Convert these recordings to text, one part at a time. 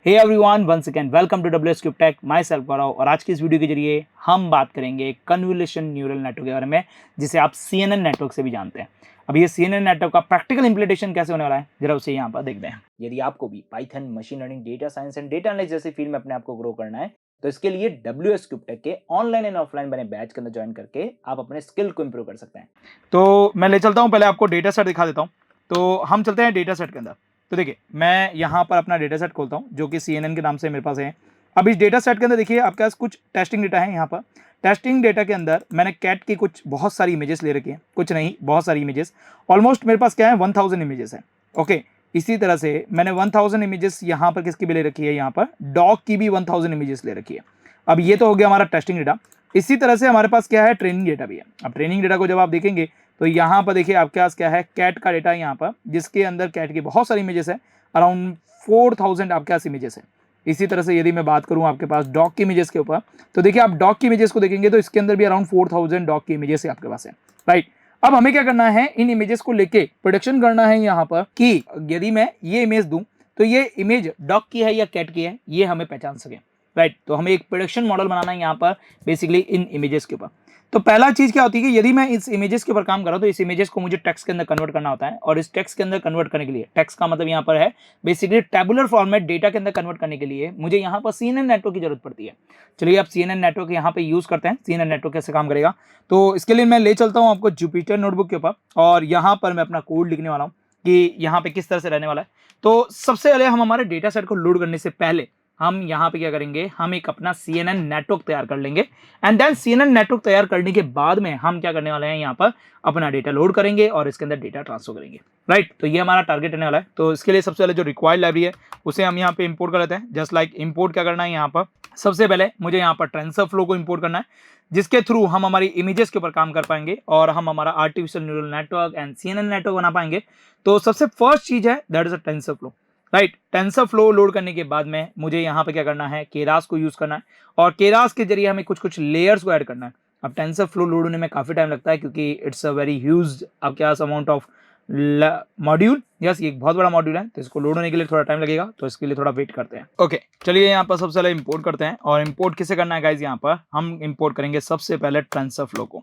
Hey everyone, once again welcome to WS cube tech. Myself Gaurav, और आज की इस वीडियो के जरिए हम बात करेंगे कन्वोल्यूशन न्यूरल नेटवर्क के बारे में, जिसे आप CNN नेटवर्क से भी जानते हैं। अब ये CNN नेटवर्क का प्रैक्टिकल इंप्लीमेंटेशन कैसे होने वाला है, जरा उसे यहाँ पर देखते हैं। यदि आपको भी Python, machine learning, data science and data analysis जैसी फील्ड में अपने आप को ग्रो करना है, तो इसके लिए डब्ल्यूएस क्यूब टेक के ऑनलाइन एंड ऑफलाइन बने बैच के अंदर ज्वाइन करके आप अपने स्किल को इंप्रूव कर सकते हैं। तो मैं ले चलता हूँ, पहले आपको डेटा सेट दिखा देता हूँ। तो हम चलते हैं डेटा सेट के अंदर। तो देखिए, मैं यहाँ पर अपना डेटा सेट खोलता हूँ, जो कि CNN के नाम से मेरे पास है। अब इस डेटा सेट के अंदर देखिए, आपके पास कुछ टेस्टिंग डेटा है। यहाँ पर टेस्टिंग डेटा के अंदर मैंने कैट की कुछ बहुत सारी इमेजेस ले रखी है, कुछ नहीं, बहुत सारी इमेजेस। ऑलमोस्ट मेरे पास क्या है, 1000 इमेजेस है। ओके, इसी तरह से मैंने 1000 इमेजेस यहाँ पर किसकी भी ले रखी है, यहाँ पर डॉग की भी 1000 इमेजेस ले रखी है। अब ये तो हो गया हमारा टेस्टिंग डेटा। इसी तरह से हमारे पास क्या है, ट्रेनिंग डेटा भी है। अब ट्रेनिंग डेटा को जब आप देखेंगे तो यहाँ पर देखिए, आपके पास क्या है, कैट का डेटा है यहाँ पर, जिसके अंदर कैट की बहुत सारी इमेजेस है। अराउंड 4000 आपके पास इमेजेस है। इसी तरह से यदि मैं बात करूं आपके पास डॉग की इमेजेस के ऊपर, तो देखिए आप डॉग की इमेजेस को देखेंगे तो इसके अंदर भी अराउंड 4000 डॉग की इमेजेस है आपके पास है। राइट, अब हमें क्या करना है, इन इमेजेस को लेके प्रोडक्शन करना है यहाँ पर कि यदि मैं ये इमेज दूं तो ये इमेज डॉग की है या कैट की है, ये हमें पहचान सके। राइट, तो हमें एक प्रोडक्शन मॉडल बनाना है यहाँ पर बेसिकली इन इमेजेस के ऊपर। तो पहला चीज क्या होती है कि यदि मैं इस इमेजेस के ऊपर काम कर रहा हूं, तो इस इमेजेस को मुझे टेक्स्ट के अंदर कन्वर्ट करना होता है। और इस टेक्स्ट के अंदर कन्वर्ट करने के लिए, टेक्स्ट का मतलब यहाँ पर है बेसिकली टेबुलर फॉर्मेट, डेटा के अंदर कन्वर्ट करने के लिए मुझे यहाँ पर CNN नेटवर्क की जरूरत पड़ती है। चलिए, आप CNN नेटवर्क यहाँ पे यूज करते हैं। CNN नेटवर्क कैसे काम करेगा, तो इसके लिए मैं ले चलता हूँ आपको जुपिटर नोटबुक के ऊपर, और यहाँ पर मैं अपना कोड लिखने वाला हूँ कि यहाँ पे किस तरह से रहने वाला है। तो सबसे पहले हम हमारे डेटा सेट को लोड करने से पहले हम यहाँ पे क्या करेंगे, हम एक अपना CNN नेटवर्क तैयार कर लेंगे। एंड देन CNN नेटवर्क तैयार करने के बाद में हम क्या करने वाले हैं, यहाँ पर अपना डेटा लोड करेंगे और इसके अंदर डेटा ट्रांसफर करेंगे। राइट, तो ये हमारा टारगेट रहने वाला है। तो इसके लिए सबसे पहले जो रिक्वायर्ड लाइब्रेरी है उसे हम यहाँ पे इंपोर्ट कर लेते हैं। जस्ट लाइक इंपोर्ट क्या करना है, यहाँ पर सबसे पहले मुझे यहाँ पर टेंसरफ्लो को इंपोर्ट करना है, जिसके थ्रू हम हमारी इमेजेस के ऊपर काम कर पाएंगे और हम हमारा artificial neural network and CNN network बना पाएंगे। तो सबसे फर्स्ट चीज है that is a TensorFlow. Right, TensorFlow load करने के बाद में मुझे यहाँ पे क्या करना है, केरास को यूज करना है, और केरास के जरिए हमें कुछ कुछ लेयर्स को ऐड करना है। अब टेंसरफ्लो लोड होने में काफी टाइम लगता है, क्योंकि इट्स अ वेरी ह्यूज आपके पास अमाउंट ऑफ मॉड्यूल। यस, ये एक बहुत बड़ा मॉड्यूल है, तो इसको लोड होने के लिए थोड़ा टाइम लगेगा, तो इसके लिए थोड़ा वेट करते हैं। ओके, चलिए यहाँ पर सबसे पहले इंपोर्ट करते हैं। और इंपोर्ट किसे करना है गाइज, यहाँ पर हम इंपोर्ट करेंगे सबसे पहले टेंसरफ्लो को।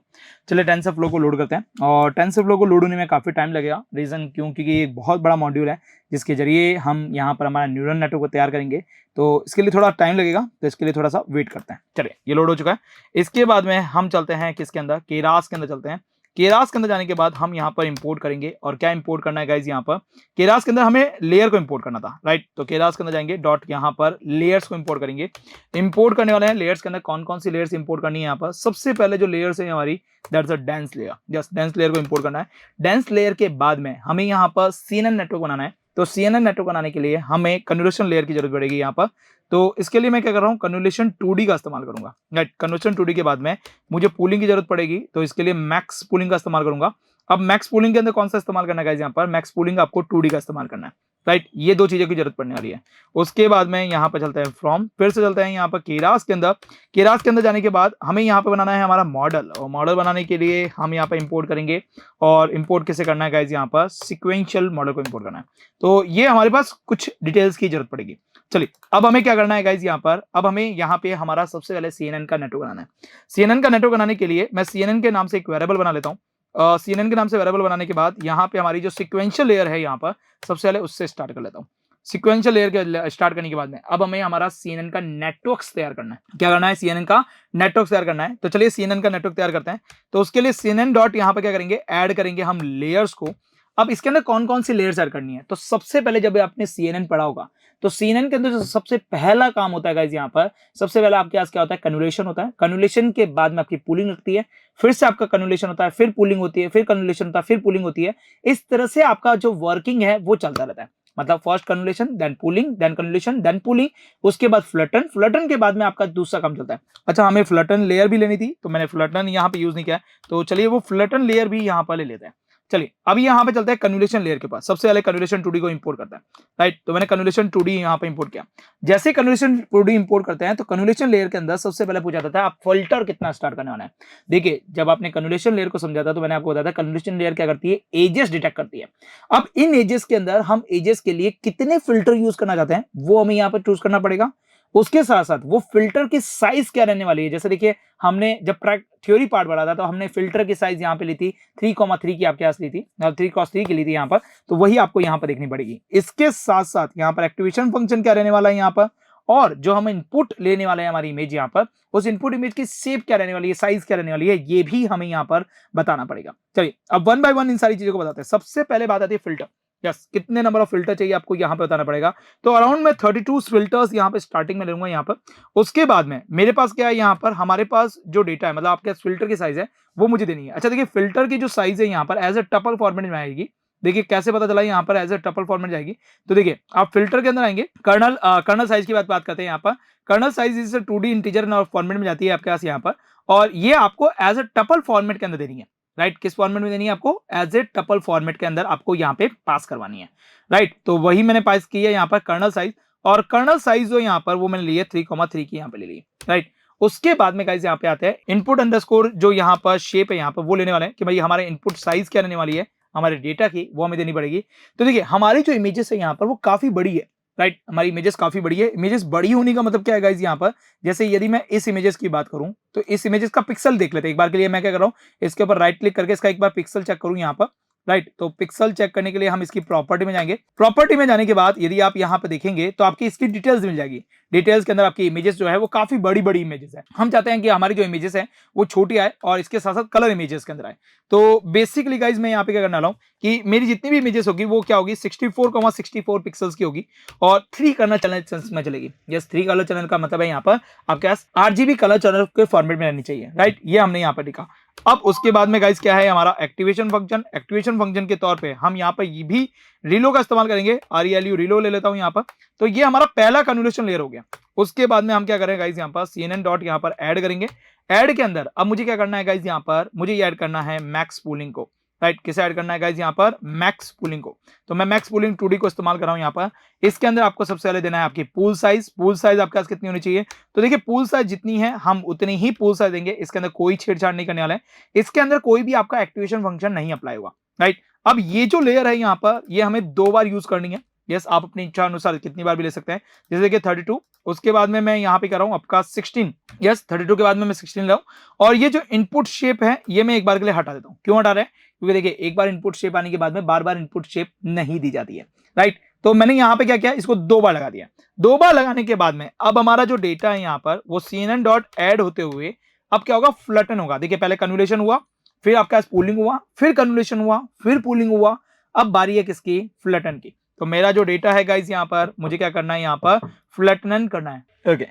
चलिए टेंसरफ्लो को लोड करते हैं, और टेंसरफ्लो को लोड होने में काफी टाइम लगेगा। रीजन क्यों, क्योंकि ये एक बहुत बड़ा मॉड्यूल है जिसके जरिए हम यहाँ पर हमारा न्यूरल नेटवर्क को तैयार करेंगे, तो इसके लिए थोड़ा टाइम लगेगा, तो इसके लिए थोड़ा सा वेट करते हैं। चलिए, ये लोड हो चुका है। इसके बाद में हम चलते हैं किसके अंदर, केरास के अंदर चलते हैं। केरास के अंदर जाने के बाद हम यहाँ पर इंपोर्ट करेंगे, और क्या इंपोर्ट करना है गाइज, यहाँ पर केरास के अंदर हमें लेयर को इंपोर्ट करना था। राइट, तो केरास के अंदर जाएंगे, डॉट यहाँ पर लेयर्स को इंपोर्ट करेंगे। इंपोर्ट करने वाले हैं लेयर्स के अंदर, कौन कौन सी लेयर्स इंपोर्ट करनी है। यहाँ पर सबसे पहले जो लेयर्स है हमारी, that's a dense layer. Just dense layer को इंपोर्ट करना है। डेंस लेयर के बाद में हमें यहाँ पर CNN नेटवर्क बनाना है। तो CNN नेटवर्क बनाने के लिए हमें कन्वोल्यूशन लेयर की जरूरत पड़ेगी यहाँ पर। तो इसके लिए मैं क्या कर रहा हूँ, कन्वोल्यूशन 2D का इस्तेमाल करूंगा। राइट, कन्वोल्यूशन 2D के बाद में मुझे पूलिंग की जरूरत पड़ेगी, तो इसके लिए मैक्स पूलिंग का इस्तेमाल करूंगा। अब मैक्स पूलिंग के अंदर कौन सा इस्तेमाल करना है, यहाँ पर मैक्स पूलिंग आपको 2D का इस्तेमाल करना है। राइट, ये दो चीजों की जरूरत पड़ने वाली है। उसके बाद में यहाँ पर चलते हैं फ्रॉम, फिर से चलते हैं यहाँ पर केरास के अंदर। केरास के अंदर जाने के बाद हमें यहाँ पे बनाना है हमारा मॉडल, और मॉडल बनाने के लिए हम यहाँ पे इंपोर्ट करेंगे। और इंपोर्ट किसे करना है गाइज, यहाँ पर सिक्वेंशियल मॉडल को इंपोर्ट करना है। तो ये हमारे पास कुछ डिटेल्स की जरूरत पड़ेगी। चलिए, अब हमें क्या करना है गाइज, यहाँ पर अब हमें यहाँ पे हमारा सबसे पहले CNN का नेटवर्क बनाना है। CNN का नेटवर्क बनाने के लिए मैं CNN के नाम से एक वेरिएबल बना लेता हूँ। CNN के नाम से वेरिएबल बनाने के बाद यहाँ पे हमारी जो सिक्वेंशियल लेयर है, यहाँ पर सबसे पहले उससे स्टार्ट कर लेता हूँ। सिक्वेंशियल लेयर के स्टार्ट करने के बाद में अब हमें हमारा CNN का नेटवर्क तैयार करना है। क्या करना है, CNN का नेटवर्क तैयार करना है। तो चलिए CNN का नेटवर्क तैयार करते हैं। तो उसके लिए CNN डॉट यहाँ पे क्या करेंगे, ऐड करेंगे हम लेयर्स को। अब इसके अंदर कौन कौन सी लेयर्स ऐड करनी है, तो सबसे पहले जब आपने CNN पढ़ा होगा, तो CNN के अंदर जो सबसे पहला काम होता है गाइस, यहाँ पर सबसे पहले आपके पास क्या होता है, कन्वोल्यूशन होता है। कन्वोल्यूशन के बाद में आपकी पूलिंग लगती है, फिर से आपका कन्वोल्यूशन होता है, फिर पूलिंग होती है, फिर कन्वोल्यूशन होता है, फिर पूलिंग होती है। इस तरह से आपका जो वर्किंग है वो चलता रहता है। मतलब first convolution, then pooling, then convolution, then pooling, उसके बाद फ्लटन, फ्लटन के बाद में आपका दूसरा काम चलता है। अच्छा, हमें फ्लटन लेयर भी लेनी थी, तो मैंने फ्लटन यहाँ पे यूज नहीं किया, तो चलिए वो फ्लटन लेयर भी यहाँ पर ले लेते हैं। चलिए अभी यहाँ पे चलते हैं कन्वोल्यूशन लेयर के पास। सबसे पहले कन्वोल्यूशन 2D को इंपोर्ट करता है, राइट। तो मैंने कन्वोल्यूशन 2D यहाँ पे इंपोर्ट किया। जैसे कन्वोल्यूशन 2D इंपोर्ट करते हैं तो कन्वोल्यूशन लेयर के अंदर सबसे पहले पूछा जाता है आप फिल्टर कितना स्टार्ट करने वाला है। देखिए जब आपने कन्वोल्यूशन लेयर को समझा था तो मैंने आपको बताया था कन्वोल्यूशन लेयर क्या करती है, एजेस डिटेक्ट करती है। अब इन एजेस के अंदर हम एजेस के लिए कितने फिल्टर यूज करना चाहते हैं वो हमें यहाँ पर चूज करना पड़ेगा। उसके साथ साथ वो फिल्टर की साइज क्या रहने वाली है। जैसे देखिए हमने जब थ्योरी पार्ट बढ़ा था तो हमने फिल्टर की साइज यहाँ पे ली थी 3,3 की आपके पास ली थी, 3 की ली थी यहाँ पर, तो वही आपको यहाँ पर देखनी पड़ेगी। इसके साथ साथ यहाँ पर एक्टिवेशन फंक्शन क्या रहने वाला है यहाँ पर, और जो हम इनपुट लेने वाले हैं हमारी इमेज यहाँ पर, उस इनपुट इमेज की शेप क्या रहने वाली है, साइज क्या रहने वाली है, ये भी हमें यहाँ पर बताना पड़ेगा। चलिए अब 1 बाय 1 इन सारी चीजों को बताते हैं। सबसे पहले बात आती है फिल्टर। यस, कितने नंबर ऑफ फिल्टर चाहिए आपको यहाँ पे बताना पड़ेगा। तो अराउंड मैं 32 फिल्टर्स यहाँ पे स्टार्टिंग में लूंगा यहाँ पर। उसके बाद में मेरे पास क्या है यहाँ पर, हमारे पास जो डेटा है मतलब आपके फिल्टर की साइज है वो मुझे देनी है। अच्छा देखिए फिल्टर की जो साइज है यहाँ पर एज ए टपल फॉर्मेट में आएगी। देखिए कैसे पता चला यहाँ पर एज ए टपल फॉर्मेट जाएगी। तो देखिए आप फिल्टर के अंदर आएंगे, कर्नल साइज की बात करते हैं यहाँ पर। कर्नल साइज इस 2D इंटीजर फॉर्मेट में जाती है आपके पास यहाँ पर, और ये आपको एज ए टपल फॉर्मेट के अंदर देनी है, राइट। किस फॉर्मेट में देनी है आपको, एज ए टपल फॉर्मेट के अंदर आपको यहाँ पे पास करवानी है, राइट। तो वही मैंने पास की है यहाँ पर कर्नल साइज, और कर्नल साइज जो यहाँ पर वो मैंने ली है 3,3 की यहाँ पे ले ली, राइट। उसके बाद में गाइस यहाँ पे आते हैं इनपुट अंडरस्कोर, जो यहाँ पर शेप है यहाँ पर वो लेने वाले हैं कि भाई हमारे इनपुट साइज क्या रहने वाली है हमारे डेटा की, वो हमें देनी पड़ेगी। तो देखिए हमारी जो इमेजेस है यहाँ पर वो काफी बड़ी है, राइट। हमारी इमेजेस काफी बड़ी है। इमेजेस बड़ी होने का मतलब क्या है गाइस यहाँ पर, जैसे यदि मैं इस इमेजेस की बात करूं तो इस इमेजेस का पिक्सल देख लेते हैं एक बार के लिए। मैं क्या कर रहा हूं, इसके ऊपर राइट क्लिक करके इसका एक बार पिक्सल चेक करूं यहाँ पर, राइट। तो पिक्सल चेक करने के लिए हम इसकी प्रॉपर्टी में जाएंगे। प्रॉपर्टी में जाने के बाद यदि आप यहाँ पे देखेंगे तो आपकी इसकी डिटेल्स मिल जाएगी। डिटेल्स के अंदर आपकी इमेजेस जो है वो काफी बड़ी बड़ी इमेजेस है। हम चाहते हैं कि हमारी जो इमेजेस है वो छोटी आए और इसके साथ साथ कलर इमेजेस के अंदर आए। तो बेसिकली गाइज मैं यहाँ पे क्या करने वाला हूँ कि मेरी जितनी भी इमेजेस होगी वो क्या होगी, 64,64 पिक्सल्स की होगी और 3 कलर चैनल में चलेगी। यस, 3 कलर चैनल का मतलब है यहाँ पर आपके पास RGB कलर चैनल के फॉर्मेट में रहनी चाहिए, राइट। ये हमने यहाँ पर लिखा। अब उसके बाद में गाइस क्या है हमारा एक्टिवेशन फंक्शन। एक्टिवेशन फंक्शन के तौर पे हम यहाँ पर ये भी रिलो का इस्तेमाल करेंगे। ReLU रिलो ले लेता हूँ यहाँ पर। तो ये हमारा पहला कन्वोल्यूशन लेयर हो गया। उसके बाद में हम क्या करेंगे गाइस, यहाँ पर CNN डॉट यहाँ पर ऐड करेंगे। ऐड के अंदर अब मुझे क्या करना है गाइस, यहाँ पर मुझे ये ऐड करना है मैक्स पूलिंग को, राइट। किसे ऐड करना है गाइस, यहाँ पर मैक्स पूलिंग को। तो मैं मैक्स पूलिंग 2D को इस्तेमाल कर रहा हूँ यहाँ पर। इसके अंदर आपको सबसे पहले देना है आपकी पूल साइज। पूल साइज आपके पास कितनी होनी चाहिए, तो देखिए पूल साइज जितनी है हम उतनी ही पूल साइज देंगे। इसके अंदर कोई छेड़छाड़ नहीं करने वाला है। इसके अंदर कोई भी आपका एक्टिवेशन फंक्शन नहीं अप्लाई होगा, राइट। अब ये जो लेयर है यहाँ पर ये हमें 2 बार यूज करनी है। यस, आप अपनी इच्छा अनुसार कितनी बार भी ले सकते हैं। जैसे कि 32, उसके बाद में मैं यहाँ पे कर रहा हूँ आपका 16। यस, 32 के बाद में मैं 16 ले रहा हूँ। और ये जो इनपुट शेप है ये मैं एक बार के लिए हटा देता हूँ। क्यों हटा रहे हैं, क्योंकि देखिए एक बार इनपुट शेप आने के बाद में बार बार इनपुट शेप नहीं दी जाती है, राइट। तो मैंने यहाँ पे क्या किया, इसको 2 बार लगा दिया। 2 बार लगाने के बाद में अब हमारा जो डेटा है यहाँ पर वो CNN डॉट ऐड होते हुए अब क्या होगा, फ्लटन होगा। देखिए पहले कन्वोल्यूशन हुआ, फिर आपका पूलिंग हुआ, फिर कन्वोल्यूशन हुआ, फिर पूलिंग हुआ। अब बारी है किसकी, फ्लटन की। तो मेरा जो डेटा है गाइस यहाँ पर मुझे क्या करना है, यहाँ पर फ्लटन करना है। ओके,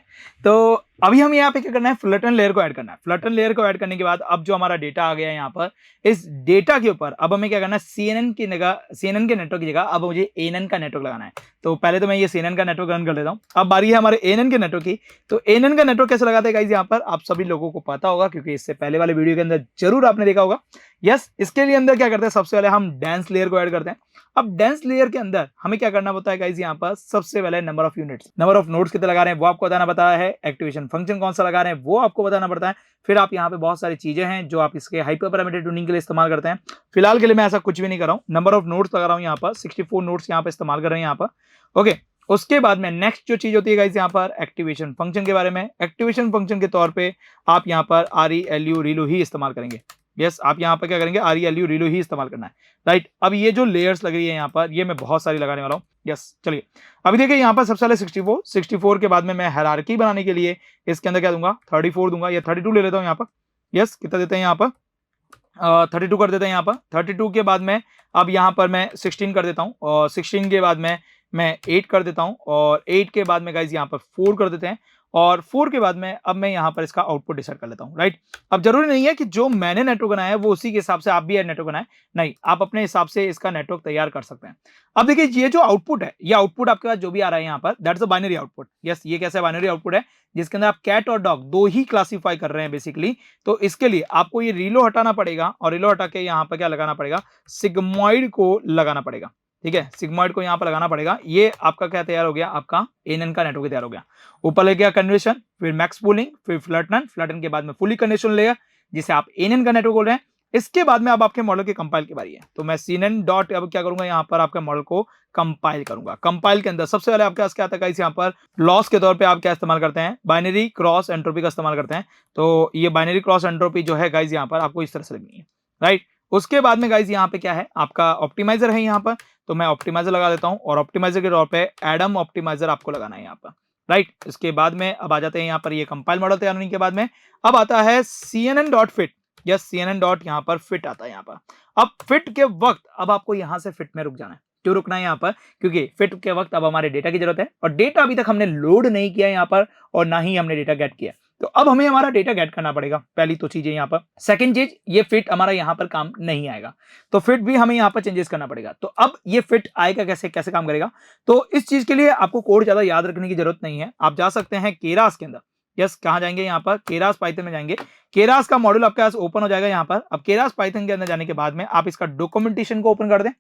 तो अभी हम यहाँ पे क्या करना है, फ्लटन लेयर को ऐड करना है। फ्लटन लेयर को ऐड करने के बाद अब जो हमारा डेटा आ गया है यहाँ पर, इस डेटा के ऊपर अब हमें क्या करना है, CNN के नेटवर्क की जगह अब मुझे ANN का नेटवर्क लगाना है। तो पहले तो मैं ये CNN का नेटवर्क रन कर लेता हूँ। अब बारी है हमारे ANN के नेटवर्क की। तो ANN का नेटवर्क कैसे लगाते हैं गाइस, यहाँ पर आप सभी लोगों को पता होगा क्योंकि इससे पहले वाले वीडियो के अंदर जरूर आपने देखा होगा। यस, इसके लिए अंदर क्या करते हैं, सबसे पहले हम डेंस लेयर को ऐड करते हैं। अब डेंस लेयर के अंदर हमें क्या करना होता है गाइस, यहाँ पर सबसे पहले number of units, number of nodes कितने लगा रहे हैं वो आपको बताना पड़ता है। एक्टिवेशन फंक्शन कौन सा लगा रहे हैं वो आपको बताना पड़ता है। फिर आप यहाँ पे बहुत सारी चीजें हैं जो आप इसके हाइपर पैरामीटर ट्यूनिंग के लिए इस्तेमाल करते हैं। फिलहाल के लिए मैं ऐसा कुछ भी नहीं कर रहा हूँ। नंबर ऑफ नोड्स लगा रहा हूँ यहाँ पर, 64 नोड्स यहाँ पे इस्तेमाल कर रहे हैं यहाँ पर। ओके, उसके बाद में नेक्स्ट जो चीज होती है गाइस यहाँ पर एक्टिवेशन फंक्शन के बारे में। एक्टिवेशन फंक्शन के तौर पे आप यहाँ पर ReLU रिलो ही इस्तेमाल करेंगे। यस, आप यहाँ पर क्या करेंगे, ReLU रिलो ही इस्तेमाल करना है, राइट। अब ये जो लेयर्स लग रही है यहाँ पर ये मैं बहुत सारी लगाने वाला हूँ। यस, चलिए अभी देखिए यहाँ पर सबसे पहले 64 के बाद में मैं हायरार्की बनाने के लिए इसके अंदर क्या दूंगा, 34 दूंगा या 32 ले लेता हूँ यहाँ पर। यस, कितना देते हैं यहाँ पर, 32 कर देते हैं यहाँ पर। 32 के बाद में अब यहाँ पर मैं 16 कर देता हूँ और 16 के बाद में मैं 8 कर देता हूँ और 8 के बाद में गाइज यहाँ पर 4 कर देते हैं और 4 के बाद में अब मैं यहाँ पर इसका आउटपुट डिसाइड कर लेता हूँ, राइट। अब जरूरी नहीं है कि जो मैंने नेटवर्क बनाया है वो उसी के हिसाब से आप भी नेटवर्क बनाए, नहीं, आप अपने हिसाब से इसका नेटवर्क तैयार कर सकते हैं। अब देखिए ये जो आउटपुट है, ये आउटपुट आपके पास जो भी आ रहा है यहाँ पर, that's a binary output. Yes, ये कैसा बाइनरी आउटपुट है जिसके अंदर आप कैट और डॉग दो ही क्लासीफाई कर रहे हैं बेसिकली। तो इसके लिए आपको ये रीलो हटाना पड़ेगा और रीलो हटा के यहाँ पर क्या लगाना पड़ेगा, सिग्मॉइड को लगाना पड़ेगा, ठीक है, सिग्मॉइड को यहाँ पर लगाना पड़ेगा। ये आपका क्या तैयार हो गया, आपका एनएन का नेटवर्क तैयार हो गया। ऊपर ले गया कन्वर्शन, फिर मैक्स पूलिंग, फिर फ्लटन, फ्लटन के बाद में फुली कंडीशन लेयर जिसे आप एनएन का नेटवर्क बोल रहे हैं। इसके बाद में अब आपके मॉडल के कंपाइल की बारी है। तो मैं CNN डॉट अब क्या करूंगा, यहाँ पर आपके मॉडल को कंपाइल करूंगा। कंपाइल के अंदर सबसे पहले आपके पास क्या आता है, यहाँ पर लॉस के तौर पे आप क्या इस्तेमाल करते हैं, बाइनरी क्रॉस एंट्रोपी का इस्तेमाल करते हैं। तो ये बाइनरी क्रॉस एंट्रोपी जो है गाइज यहाँ पर आपको इस तरह से लगनी है, राइट। उसके बाद में गाइज यहाँ पे क्या है, आपका ऑप्टिमाइजर है यहाँ पर। तो मैं ऑप्टिमाइजर लगा देता हूँ और ऑप्टिमाइजर के तौर पे एडम ऑप्टिमाइजर आपको लगाना है यहाँ पर, राइट। इसके बाद में अब आ जाते हैं यहाँ पर ये कंपाइल मॉडल तैयार होने के बाद में अब आता है CNN dot fit. Yes, CNN dot यहाँ पर फिट आता है यहाँ पर। अब फिट के वक्त अब आपको यहाँ से फिट में रुक जाना है। क्यों रुकना है यहाँ पर, क्योंकि फिट के वक्त अब हमारे डेटा की जरूरत है और डेटा अभी तक हमने लोड नहीं किया यहाँ पर और ना ही हमने डेटा गेट किया। तो अब हमें हमारा डेटा गेट करना पड़ेगा, पहली तो चीज है यहाँ पर। सेकंड चीज, ये फिट हमारा यहाँ पर काम नहीं आएगा, तो फिट भी हमें यहाँ पर चेंजेस करना पड़ेगा। तो अब ये फिट आएगा कैसे, कैसे काम करेगा, तो इस चीज के लिए आपको कोड ज्यादा याद रखने की जरूरत नहीं है। आप जा सकते हैं केरास के अंदर। यस, कहां जाएंगे, यहाँ पर केरास पाइथन में जाएंगे। केरास का मॉड्यूल आपके पास ओपन हो जाएगा यहाँ पर। अब केरास पाइथन के अंदर जाने के बाद में आप इसका डॉक्यूमेंटेशन को ओपन कर दें।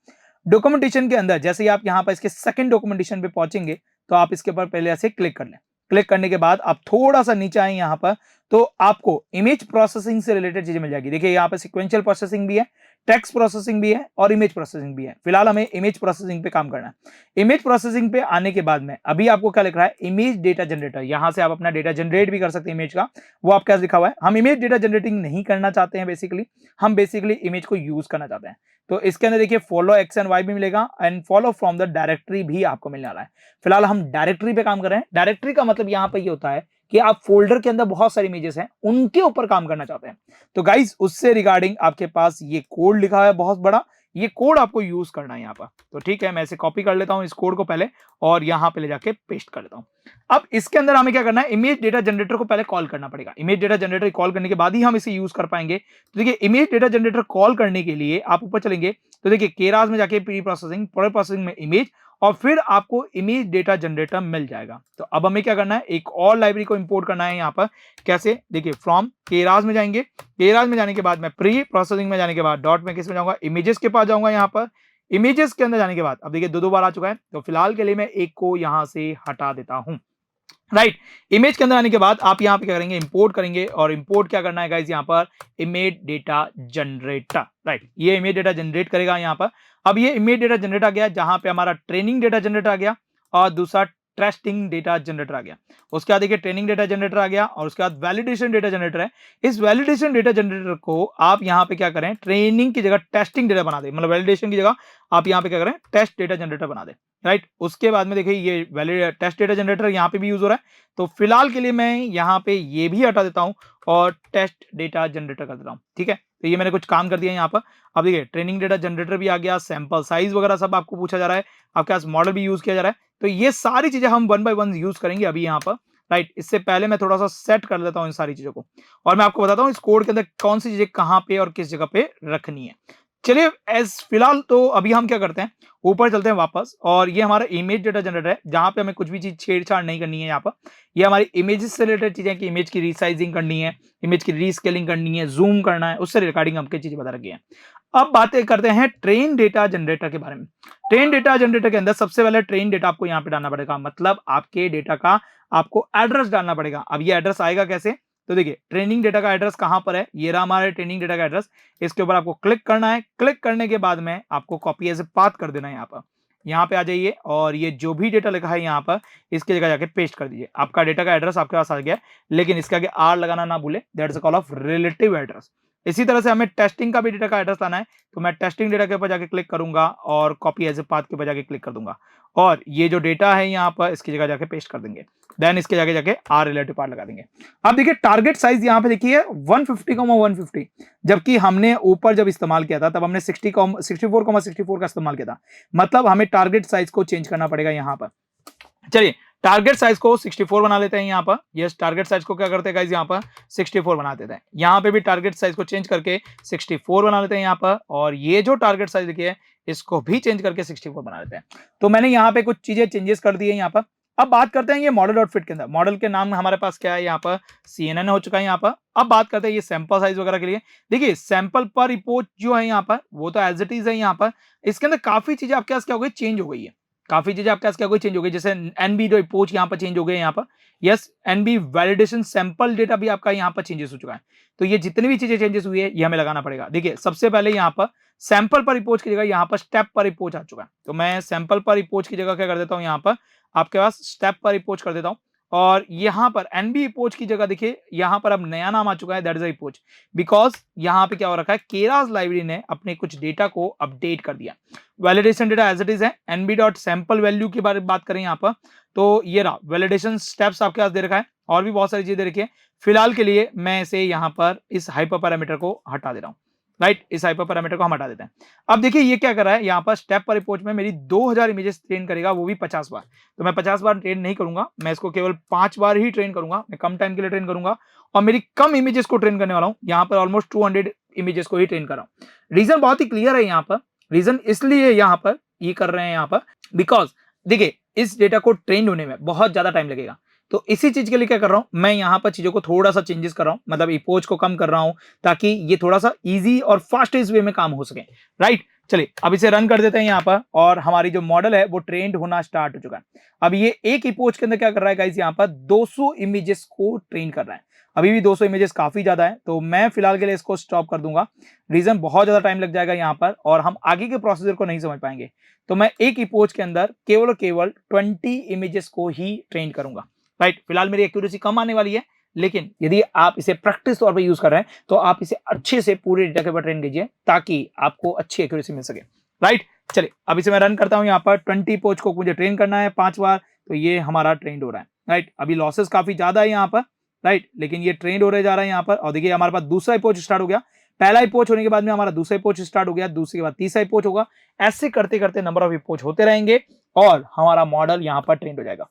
डॉक्यूमेंटेशन के अंदर जैसे ही आप यहाँ पर इसके सेकंड डॉक्यूमेंटेशन पे पहुंचेंगे तो आप इसके ऊपर पहले ऐसे क्लिक कर लें। क्लिक करने के बाद आप थोड़ा सा नीचे आए यहाँ पर तो आपको इमेज प्रोसेसिंग से रिलेटेड चीजें मिल जाएगी। देखिए यहाँ पे सीक्वेंशियल प्रोसेसिंग भी है, टेक्स्ट प्रोसेसिंग भी है और इमेज प्रोसेसिंग भी है। फिलहाल हमें इमेज प्रोसेसिंग पे काम करना है। इमेज प्रोसेसिंग पे आने के बाद में अभी आपको क्या लिख रहा है, इमेज डेटा जनरेटर। यहां से आप अपना डेटा जनरेट भी कर सकते हैं इमेज का, वो आपके पास लिखा हुआ है। हम इमेज डेटा जनरेटिंग नहीं करना चाहते हैं, बेसिकली हम बेसिकली इमेज को यूज करना चाहते हैं। तो इसके अंदर देखिए फॉलो एक्स एंड वाई भी मिलेगा and follow from the directory भी आपको मिलने वाला है। फिलहाल हम डायरेक्टरी पे काम कर रहे हैं। डायरेक्टरी का मतलब यहाँ पे ये होता है कि आप फोल्डर के अंदर बहुत सारी इमेजेस हैं, उनके ऊपर काम करना चाहते हैं। तो गाइज उससे रिगार्डिंग आपके पास ये कोड लिखा है बहुत बड़ा, ये कोड आपको यूज करना है यहाँ पर। तो ठीक है, मैं इसे कॉपी कर लेता हूं इस कोड को पहले और यहाँ पे ले जाके पेस्ट कर लेता हूं। अब इसके अंदर हमें क्या करना है, इमेज डेटा जनरेटर को पहले कॉल करना पड़ेगा। इमेज डेटा जनरेटर कॉल करने के बाद ही हम इसे यूज कर पाएंगे। तो देखिए इमेज डेटा जनरेटर कॉल करने के लिए आप ऊपर चलेंगे तो देखिए केरास में जाके प्री प्रोसेसिंग में इमेज और फिर आपको इमेज डेटा जनरेटर मिल जाएगा। तो अब हमें क्या करना है, एक और लाइब्रेरी को इंपोर्ट करना है यहाँ पर। कैसे, देखिए फ्रॉम केरास में जाएंगे। केरास में जाने के बाद मैं प्री प्रोसेसिंग में जाने के बाद डॉट में किस में जाऊंगा, इमेजेस के पास जाऊंगा। यहाँ पर इमेजेस के अंदर जाने के बाद अब देखिए दो बार आ चुका है। तो फिलहाल के लिए मैं एक को यहां से हटा देता हूं, राइट। इमेज के अंदर आने के बाद आप यहाँ पे क्या करेंगे, इंपोर्ट करेंगे और इंपोर्ट क्या करना है गाइस, यहाँ पर इमेज डेटा जनरेटर, राइट। ये इमेज डेटा जनरेट करेगा यहाँ पर। अब ये इमेज डेटा जनरेट आ गया जहां पे हमारा ट्रेनिंग डेटा जनरेटर आ गया और दूसरा टेस्टिंग डेटा जनरेटर आ गया। उसके बाद देखिए ट्रेनिंग डेटा जनरेटर आ गया और उसके बाद वैलिडेशन डेटा जनरेटर है। इस वैलिडेशन डेटा जनरेटर को आप यहाँ पे क्या करें, ट्रेनिंग की जगह टेस्टिंग डेटा बना दे, मतलब वैलिडेशन की जगह आप यहाँ पे क्या करें, टेस्ट डेटा जनरेटर बना दे, राइट। उसके बाद में देखिए ये वैलिड टेस्ट डेटा जनरेटर यहाँ पे भी यूज हो रहा है। तो फिलहाल के लिए मैं यहाँ पे ये भी हटा देता हूँ और टेस्ट डेटा जनरेटर कर देता हूँ, ठीक है। तो ये मैंने कुछ काम कर दिया यहाँ पर। अब देखिए ट्रेनिंग डेटा जनरेटर भी आ गया, सैंपल साइज वगैरह सब आपको पूछा जा रहा है, आपके पास मॉडल भी यूज किया जा रहा है। तो ये सारी चीजें हम वन बाय वन यूज करेंगे अभी यहाँ पर, राइट। इससे पहले मैं थोड़ा सा सेट कर लेता हूँ इन सारी चीजों को और मैं आपको बताता हूँ इस कोड के अंदर कौन सी चीजें कहाँ पे और किस जगह पे रखनी है। चलिए एज फिलहाल तो अभी हम क्या करते हैं, ऊपर चलते हैं वापस और ये हमारा इमेज डेटा जनरेटर है जहां पे हमें कुछ भी चीज छेड़छाड़ नहीं करनी है। यहाँ पर ये हमारी इमेजेस से रिलेटेड चीजें कि इमेज की रीसाइजिंग करनी है, इमेज की रीस्केलिंग करनी है, जूम करना है, उससे रिगार्डिंग हमको चीजें बता रखी है। अब बातें करते हैं ट्रेन डेटा जनरेटर के बारे में। ट्रेन डेटा जनरेटर के अंदर सबसे पहले ट्रेन डेटा आपको यहाँ पे डालना पड़ेगा, मतलब आपके डेटा का आपको एड्रेस डालना पड़ेगा। अब ये एड्रेस आएगा कैसे, तो देखिए ट्रेनिंग डेटा का एड्रेस कहां पर है, ये रहा हमारे ट्रेनिंग डेटा का एड्रेस। इसके ऊपर आपको क्लिक करना है। क्लिक करने के बाद में आपको कॉपी एज ए पाथ कर देना है। यहाँ पे आ जाइए और ये जो भी डेटा लिखा है यहाँ पर इसकी जगह जाके पेस्ट कर दीजिए। आपका डेटा का एड्रेस आपके पास आ गया, लेकिन इसके आगे आर लगाना ना भूले, that's call of relative address. इसी तरह से हमें टेस्टिंग का भी डेटा का एड्रेस लाना है, तो मैं टेस्टिंग डेटा के ऊपर जाके क्लिक करूंगा और कॉपी एज ए पाथ के ऊपर जाके क्लिक कर दूंगा और ये जो डेटा है यहाँ पर इसकी जगह जाके पेस्ट कर देंगे। देन इसके जाके आर रिलेटिव पार्ट लगा देंगे। अब देखिए टारगेट साइज यहाँ पे देखिए 150,150, जबकि हमने ऊपर जब इस्तेमाल किया था तब हमने 64,64 का इस्तेमाल किया था, मतलब हमें टारगेट साइज को चेंज करना पड़ेगा यहाँ पर। चलिए टारगेट साइज को 64 बना लेते हैं यहाँ पर। यस, टारगेट साइज को क्या करते हैं गाइस, यहाँ पर 64 बना देते हैं। यहाँ पे भी टारगेट साइज को चेंज करके 64 बना लेते हैं यहाँ पर, और ये जो टारगेट साइज लिखी है इसको भी चेंज करके 64 बना लेते हैं। तो मैंने यहाँ पे कुछ चीजें चेंजेस कर दी है यहाँ पर। अब बात करते हैं ये मॉडल डॉट फिट के अंदर। मॉडल के नाम हमारे पास क्या है यहाँ पर, CNN हो चुका है यहाँ पर। अब बात करते हैं ये सैंपल साइज वगैरह के लिए। देखिए सैंपल पर रिपोर्ट जो है यहाँ पर वो तो एज इट इज है यहाँ पर। इसके अंदर काफी चीजें आपके पास क्या हो गई, चेंज हो गई है। काफी चीजें आपके पास क्या हो गई, चेंज हो गई। जैसे एनबी जो रिपोर्ट यहाँ पर चेंज हो गए यहाँ पर। Yes, NB validation sample data भी आपका यहाँ पर चेंजेस हो चुका है। तो ये जितनी भी चीजें चेंजेस हुई है ये हमें लगाना पड़ेगा। देखिए सबसे पहले यहाँ पर सैंपल पर रिपोर्ट की जगह यहाँ पर स्टेप पर रिपोर्ट आ चुका है। तो मैं सैंपल पर रिपोर्ट की जगह क्या कर देता हूँ, यहाँ पर आपके पास स्टेप पर रिपोर्ट कर देता हूँ। और यहाँ पर एनबी रिपोर्ट की जगह देखिए यहाँ पर अब नया नाम आ चुका है, that is a report. Because यहाँ पे क्या हो रखा है, केरास लाइब्रेरी ने अपने कुछ डेटा को अपडेट कर दिया। Validation data as it is है। एनबी डॉट सैंपल वैल्यू की बात करें यहाँ पर, तो ये रहा वैलिडेशन स्टेप्स आपके पास दे रखा है, और भी बहुत सारी चीजें देखिए। फिलहाल के लिए मैं इसे यहाँ पर इस हाइपर पैरामीटर को हटा दे रहा हूँ। राइट, इस हाइपर पैरामीटर को हम हटा देते हैं। अब देखिए ये क्या कर रहा है, यहाँ पर स्टेप पर रिपोर्ट में मेरी 2000 इमेजेस ट्रेन करेगा, वो भी 50 बार। तो मैं 50 बार ट्रेन नहीं करूंगा, मैं इसको केवल 5 बार ही ट्रेन करूंगा। मैं कम टाइम के लिए ट्रेन करूंगा और मेरी कम इमेजेस को ट्रेन करने वाला हूं। यहाँ पर ऑलमोस्ट 200 इमेजेस को ही ट्रेन कर रहा हूं। रीजन बहुत ही क्लियर है यहाँ पर। रीजन इसलिए यहाँ पर ये कर रहे हैं यहाँ पर, बिकॉज देखिए इस डेटा को ट्रेन होने में बहुत ज्यादा टाइम लगेगा। तो इसी चीज के लिए क्या कर रहा हूं, मैं यहाँ पर चीजों को थोड़ा सा चेंजेस कर रहा हूं, मतलब इपोज को कम कर रहा हूं, ताकि ये थोड़ा सा इजी और फास्टेस्ट वे में काम हो सके। राइट, चलिए अब इसे रन कर देते हैं यहाँ पर, और हमारी जो मॉडल है वो ट्रेंड होना स्टार्ट हो चुका है। अब ये एक इपोज के अंदर क्या कर रहा है गाइस, यहाँ पर 200 इमेजेस को ट्रेन कर रहा है। अभी भी 200 इमेजेस काफी ज्यादा है, तो मैं फिलहाल के लिए इसको स्टॉप कर दूंगा। रीजन बहुत ज्यादा टाइम लग जाएगा यहाँ पर, और हम आगे के प्रोसीजर को नहीं समझ पाएंगे। तो मैं एक इपोज के अंदर केवल 20 इमेजेस को ही ट्रेन करूंगा। राइट, फिलहाल मेरी एक्यूरेसी कम आने वाली है, लेकिन यदि आप इसे प्रैक्टिस तौर पे यूज कर रहे हैं तो आप इसे अच्छे से पूरे डेटा के ऊपर ट्रेन कीजिए, ताकि आपको अच्छी एक्यूरेसी मिल सके। राइट, चलिए अब इसे मैं रन करता हूं। यहाँ पर 20 पोच को मुझे ट्रेन करना है 5 बार, तो ये हमारा ट्रेंड हो रहा है। राइट, अभी लॉसेस काफी ज्यादा है यहाँ पर। राइट, लेकिन ये ट्रेंड हो रहे जा रहा है यहाँ पर। और देखिए हमारे पास दूसरा पोच स्टार्ट हो गया। पहला इपोच होने के बाद में हमारा दूसरा इपोच स्टार्ट हो गया, दूसरे के बाद तीसरा इपोच होगा। ऐसे करते करते नंबर ऑफ इपोच होते रहेंगे और हमारा मॉडल यहाँ पर ट्रेंड हो जाएगा।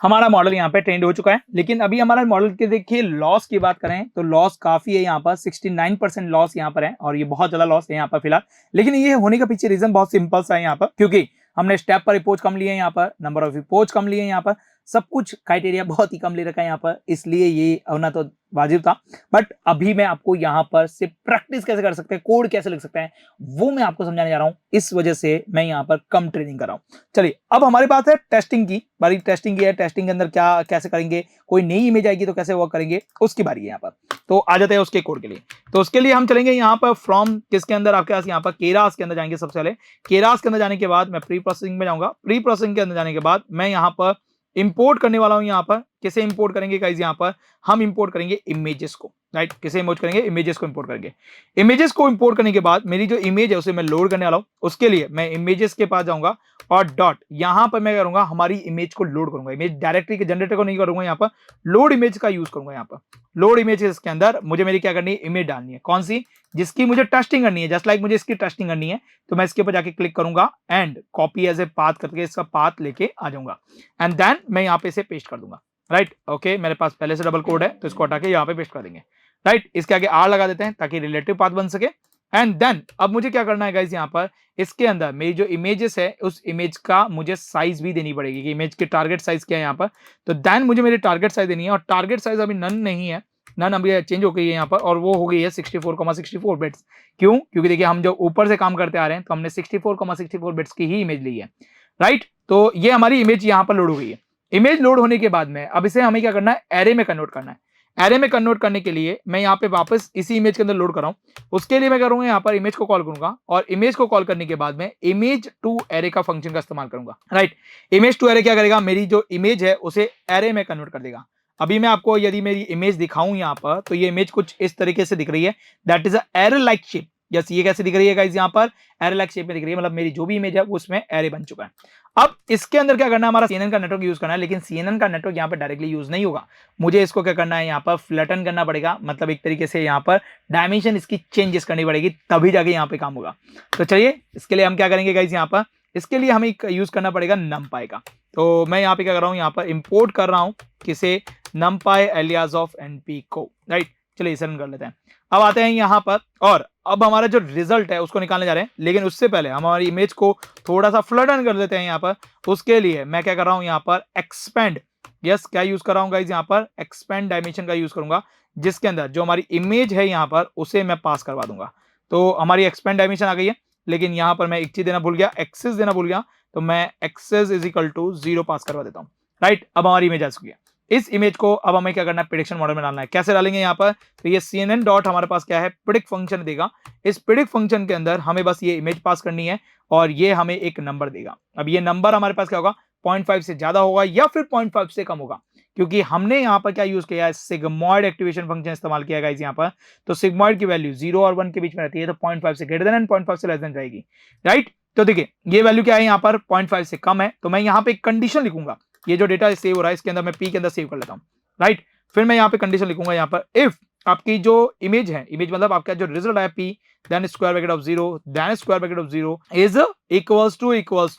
हमारा मॉडल यहाँ पे ट्रेंड हो चुका है, लेकिन अभी हमारा मॉडल के देखिए लॉस की बात करें तो लॉस काफी है यहाँ पर। 69% लॉस यहाँ पर है, और ये बहुत ज्यादा लॉस है यहाँ पर फिलहाल। लेकिन ये होने का पीछे रीजन बहुत सिंपल सा है यहाँ पर, क्योंकि हमने स्टेप पर इपोच कम लिए यहाँ पर, नंबर ऑफ इपोच कम लिए यहाँ पर, सब कुछ क्राइटेरिया बहुत ही कम ले रखा है यहाँ पर, इसलिए ये होना तो वाजिब था। बट अभी मैं आपको यहाँ पर से प्रैक्टिस कैसे कर सकते हैं, कोड कैसे लिख सकते हैं, वो मैं आपको समझाने जा रहा हूँ। इस वजह से मैं यहाँ पर कम ट्रेनिंग कर रहा हूँ। चलिए अब हमारी बात है टेस्टिंग की बारी। टेस्टिंग की है, टेस्टिंग के अंदर क्या कैसे करेंगे, कोई नई इमेज आएगी तो कैसे वर्क करेंगे, उसकी बारी है यहाँ पर। तो आ जाते हैं उसके कोड के लिए। तो उसके लिए हम चलेंगे यहाँ पर फ्रॉम किसके अंदर, आपके पास यहाँ पर केरास के अंदर जाएंगे। सबसे पहले केरास के अंदर जाने के बाद मैं प्री प्रोसेसिंग में जाऊंगा। प्री प्रोसेसिंग के अंदर जाने के बाद मैं यहाँ पर इंपोर्ट करने वाला हूं। यहाँ पर किसे इंपोर्ट करेंगे गाइस, यहाँ पर हम इंपोर्ट करेंगे इमेजेस को। राइट, किसे इंपोर्ट करेंगे, इमेजेस को इंपोर्ट करेंगे। इमेजेस को इंपोर्ट करने के बाद मेरी जो इमेज है उसे मैं लोड करने वाला हूं। उसके लिए मैं इमेजेस के पास जाऊंगा और डॉट यहाँ पर मैं करूंगा हमारी इमेज को लोड करूंगा। इमेज डायरेक्टली के जनरेटर को नहीं करूंगा, यहाँ पर लोड इमेज का यूज करूंगा। यहाँ पर लोड इमेजेस के अंदर मुझे मेरी क्या करनी है, इमेज डालनी है। कौन सी, जिसकी मुझे टेस्टिंग करनी है। जस्ट लाइक मुझे इसकी टेस्टिंग करनी है, तो मैं इसके ऊपर जाके क्लिक करूंगा and copy as a path करके इसका पाथ लेके आ जाऊंगा, एंड देन मैं यहाँ पे इसे पेस्ट कर दूंगा। राइट, ओके, मेरे पास पहले से डबल कोड है, तो इसको हटा के यहाँ पे पेस्ट कर देंगे। राइट, इसके आगे आर लगा देते हैं ताकि रिलेटिव पाथ बन सके। एंड देन अब मुझे क्या करना है गाइस, यहाँ पर इसके अंदर मेरी जो इमेजेस है उस इमेज का मुझे साइज भी देनी पड़ेगी कि इमेज की टारगेट साइज क्या है यहाँ पर। तो देन मुझे मेरी टारगेट साइज देनी है, और टारगेट साइज अभी नन नहीं है, नन अभी चेंज हो गई है यहाँ पर, और वो हो गई है 64,64 बिट्स। क्यों, क्योंकि देखिए हम जो ऊपर से काम करते आ रहे हैं तो हमने 64,64 बिट्स की ही इमेज ली है। राइट, तो ये हमारी इमेज यहाँ पर लोड हो गई है। इमेज लोड होने के बाद में अब इसे हमें क्या करना है, एरे में कन्वर्ट करना है। एरे में कन्वर्ट करने के लिए मैं यहाँ पे वापस इसी इमेज के अंदर लोड कर रहा हूँ। उसके लिए मैं करूंगा यहाँ पर इमेज को कॉल करूंगा, और इमेज को कॉल करने के बाद में इमेज टू एरे का फंक्शन का इस्तेमाल करूंगा। राइट, इमेज टू एरे क्या करेगा, मेरी जो इमेज है उसे एरे में कन्वर्ट कर देगा। अभी मैं आपको यदि मेरी इमेज दिखाऊं यहाँ पर, तो ये इमेज कुछ इस तरीके से दिख रही है, that is a array like shape. Yes, ये कैसे दिख रही है गाइस, यहाँ पर एरे लाइक शेप में दिख रही है, मतलब मेरी जो भी इमेज है वो उसमें एरे बन चुका है। अब इसके अंदर क्या करना है, हमारा CNN का नेटवर्क यूज करना है, लेकिन CNN का नेटवर्क यहाँ पर डायरेक्टली यूज नहीं होगा। मुझे इसको क्या करना है, यहाँ पर फ्लैटन करना पड़ेगा, मतलब एक तरीके से यहाँ पर डायमेंशन इसकी चेंजेस करनी पड़ेगी, तभी जाके यहाँ पे काम होगा। तो चलिए इसके लिए हम क्या करेंगे गाइस, यहाँ पर इसके लिए हमें यूज करना पड़ेगा numpy का। तो मैं यहाँ पे क्या कर रहा हूँ, यहाँ पर इंपोर्ट कर रहा हूँ किसे, numpy एलियास ऑफ np को, राइट। चलिए इसे रन कर लेते हैं। अब आते हैं यहाँ पर और अब हमारा जो रिजल्ट है उसको निकालने जा रहे हैं, लेकिन उससे पहले हम हमारी इमेज को थोड़ा सा फ्लटन कर देते हैं यहाँ पर। उसके लिए मैं क्या कर रहा हूँ, यहाँ पर एक्सपेंड, यस क्या यूज कर रहा हूँ गाइज, यहाँ पर एक्सपेंड डायमेंशन का यूज करूंगा, जिसके अंदर जो हमारी इमेज है यहाँ पर उसे मैं पास करवा दूंगा। तो हमारी एक्सपेंड डायमेंशन आ गई है, लेकिन यहाँ पर मैं एक चीज देना भूल गया, एक्सेस देना भूल गया, तो मैं एक्सेस इज इक्वल टू 0 पास करवा देता हूँ, राइट। अब हमारी इमेज आ चुकी है। इस इमेज को अब हमें क्या करना है, प्रेडिक्शन मॉडल में डालना है। कैसे डालेंगे यहाँ पर, तो ये CNN डॉट हमारे पास क्या है, प्रेडिक्ट फंक्शन देगा। इस प्रेडिक्ट फंक्शन के अंदर हमें बस ये इमेज पास करनी है और ये हमें एक नंबर देगा। अब ये नंबर हमारे पास क्या होगा, 0.5 से ज्यादा होगा या फिर 0.5 से कम होगा, क्योंकि हमने यहाँ पर क्या यूज किया है, सिग्मॉइड एक्टिवेशन फंक्शन इस्तेमाल किया गाइस यहाँ पर। तो सिग्मॉइड की वैल्यू 0 और 1 के बीच में रहती है, तो 0.5 से ग्रेटर देन एंड 0.5 से लेस देन रहेगी, राइट। तो देखिए ये वैल्यू क्या है, यहाँ पर 0.5 से कम है, तो मैं यहाँ पे एक कंडीशन लिखूंगा। ये जो डेटा सेव हो रहा है इसके अंदर मैं पी के अंदर सेव कर लेता हूँ, राइट। फिर मैं यहाँ पे कंडीशन लिखूंगा यहाँ पर, इफ आपकी जो इमेज है, इमेज मतलब आपका जो रिजल्ट है P, then square bracket of 0, then square bracket of 0 is equals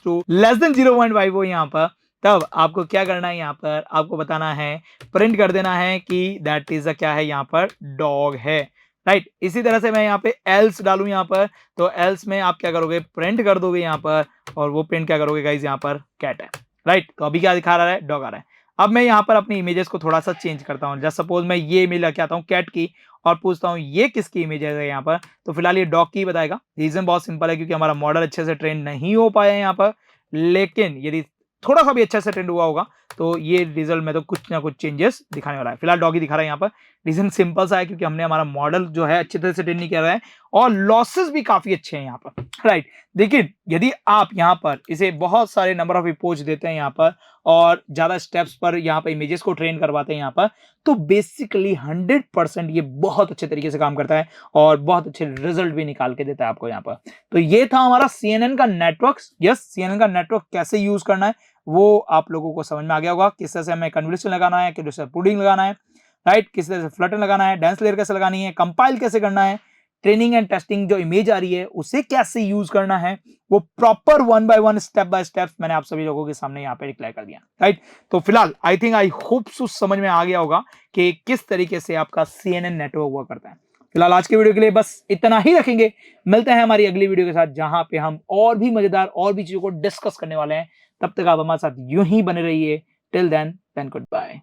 to less than 0.5 हो यहाँ पर, तब आपको क्या करना है, यहाँ पर आपको बताना है, प्रिंट कर देना है कि दैट इज क्या है, यहाँ पर डॉग है, राइट। इसी तरह से मैं यहाँ पे एल्स डालू यहाँ पर, तो एल्स में आप क्या करोगे, प्रिंट कर दोगे यहाँ पर, और वो प्रिंट क्या करोगे गाइज, यहाँ पर कैट है, राइट। तो अभी क्या दिखा रहा है, डॉग आ रहा है। अब मैं यहाँ पर अपनी इमेजेस को थोड़ा सा चेंज करता हूँ। जस्ट सपोज मैं ये इमेज लेके आता हूँ कैट की और पूछता हूँ ये किसकी इमेज है यहाँ पर, तो फिलहाल ये डॉग की बताएगा। रीजन बहुत सिंपल है, क्योंकि हमारा मॉडल अच्छे से ट्रेन नहीं हो पाया है यहाँ पर, लेकिन यदि थोड़ा सा भी अच्छा से ट्रेंड हुआ होगा तो ये रिजल्ट में तो कुछ ना कुछ चेंजेस दिखाने वाला है। फिलहाल डॉगी दिखा रहा है यहाँ पर। रीजन सिंपल सा है, क्योंकि हमने हमारा मॉडल जो है अच्छी तरह से ट्रेन नहीं किया रहा है और लॉसेस भी काफी अच्छे हैं यहाँ पर, राइट। लेकिन यदि आप यहाँ पर इसे बहुत सारे नंबर ऑफ इपोज देते हैं यहाँ पर और ज्यादा स्टेप्स पर यहाँ पर इमेजेस को ट्रेन करवाते हैं यहाँ पर, तो बेसिकली 100% ये बहुत अच्छे तरीके से काम करता है और बहुत अच्छे रिजल्ट भी निकाल के देता है आपको यहाँ पर। तो ये था हमारा CNN का नेटवर्क। यस, CNN का नेटवर्क कैसे यूज करना है वो आप लोगों को समझ में आ गया होगा। किस तरह से हमें कन्वोल्यूशन लगाना है, किस तरह से पुडिंग लगाना है, राइट, किस तरह से फ्लटन लगाना है, डेंस लेयर कैसे लगानी है, कंपाइल कैसे करना है, ट्रेनिंग एंड टेस्टिंग जो इमेज आ रही है उसे कैसे यूज करना है, वो proper 1 by 1 step by step मैंने आप सभी लोगों के सामने यहाँ पे डिक्लेयर कर दिया, राइट। तो फिलहाल आई होप समझ में आ गया होगा कि किस तरीके से आपका CNN नेटवर्क हुआ करता है। फिलहाल आज के वीडियो के लिए बस इतना ही रखेंगे। मिलते हैं हमारी अगली वीडियो के साथ, जहां पे हम और भी मजेदार और भी चीजों को डिस्कस करने वाले हैं। तब तक आप हमारे साथ यूं ही बने रहिए। Till then good bye.